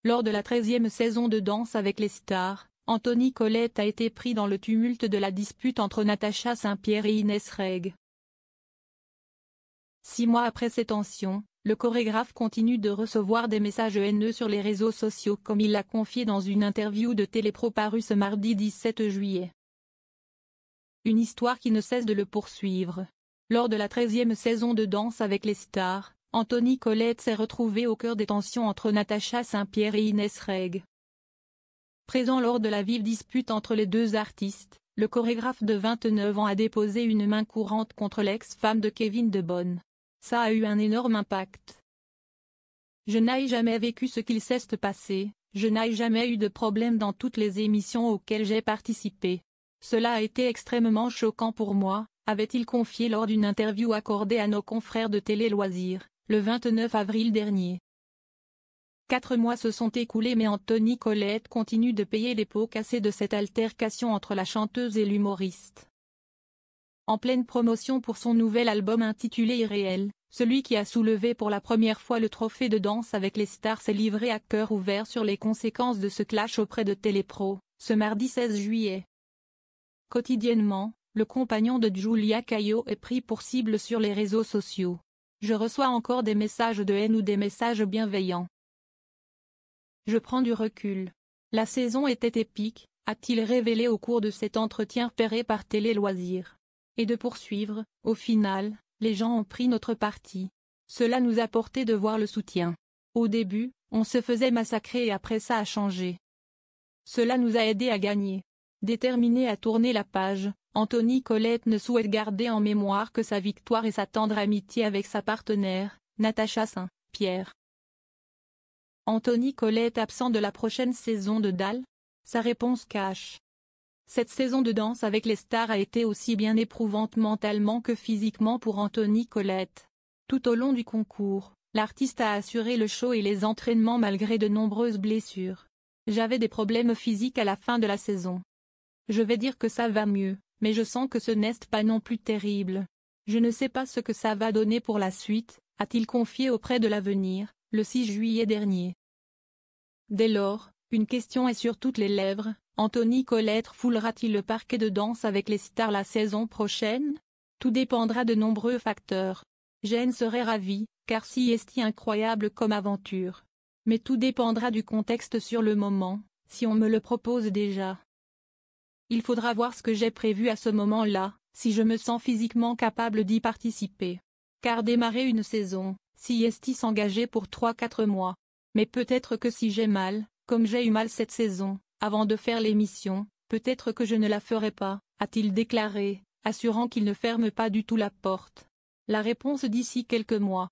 Lors de la 13e saison de Danse avec les stars, Anthony Colette a été pris dans le tumulte de la dispute entre Natacha Saint-Pierre et Inès Reg. 6 mois après ces tensions, le chorégraphe continue de recevoir des messages haineux sur les réseaux sociaux comme il l'a confié dans une interview de Télépro parue ce mardi 17 juillet. Une histoire qui ne cesse de le poursuivre. Lors de la 13e saison de Danse avec les stars, Anthony Colette s'est retrouvé au cœur des tensions entre Natacha Saint-Pierre et Inès Reg. Présent lors de la vive dispute entre les deux artistes, le chorégraphe de 29 ans a déposé une main courante contre l'ex-femme de Kevin De Bonne. Ça a eu un énorme impact. Je n'ai jamais vécu ce qu'il s'est passé, je n'ai jamais eu de problème dans toutes les émissions auxquelles j'ai participé. Cela a été extrêmement choquant pour moi, avait-il confié lors d'une interview accordée à nos confrères de Télé Loisirs, le 29 avril dernier. 4 mois se sont écoulés mais Anthony Colette continue de payer les pots cassés de cette altercation entre la chanteuse et l'humoriste. En pleine promotion pour son nouvel album intitulé Irréel, celui qui a soulevé pour la première fois le trophée de Danse avec les stars s'est livré à cœur ouvert sur les conséquences de ce clash auprès de Télépro, ce mardi 16 juillet. Quotidiennement, le compagnon de Julia Caillot est pris pour cible sur les réseaux sociaux. Je reçois encore des messages de haine ou des messages bienveillants. Je prends du recul. La saison était épique, a-t-il révélé au cours de cet entretien repéré par Télé Loisirs. Et de poursuivre, au final, les gens ont pris notre parti. Cela nous a porté de voir le soutien. Au début, on se faisait massacrer et après ça a changé. Cela nous a aidé à gagner. Déterminé à tourner la page, Anthony Colette ne souhaite garder en mémoire que sa victoire et sa tendre amitié avec sa partenaire, Natacha Saint-Pierre. Anthony Colette absent de la prochaine saison de DAL? Sa réponse cache. Cette saison de Danse avec les stars a été aussi bien éprouvante mentalement que physiquement pour Anthony Colette. Tout au long du concours, l'artiste a assuré le show et les entraînements malgré de nombreuses blessures. J'avais des problèmes physiques à la fin de la saison. Je vais dire que ça va mieux, mais je sens que ce n'est pas non plus terrible. Je ne sais pas ce que ça va donner pour la suite, a-t-il confié auprès de l'Avenir, le 6 juillet dernier. Dès lors, une question est sur toutes les lèvres. Anthony Colette foulera-t-il le parquet de Danse avec les stars la saison prochaine? Tout dépendra de nombreux facteurs. Jane serait ravie, car si est incroyable comme aventure. Mais tout dépendra du contexte sur le moment, si on me le propose déjà. Il faudra voir ce que j'ai prévu à ce moment-là, si je me sens physiquement capable d'y participer. Car démarrer une saison, si est s'engager pour 3-4 mois. Mais peut-être que si j'ai mal, comme j'ai eu mal cette saison, avant de faire l'émission, peut-être que je ne la ferai pas, a-t-il déclaré, assurant qu'il ne ferme pas du tout la porte. La réponse d'ici quelques mois.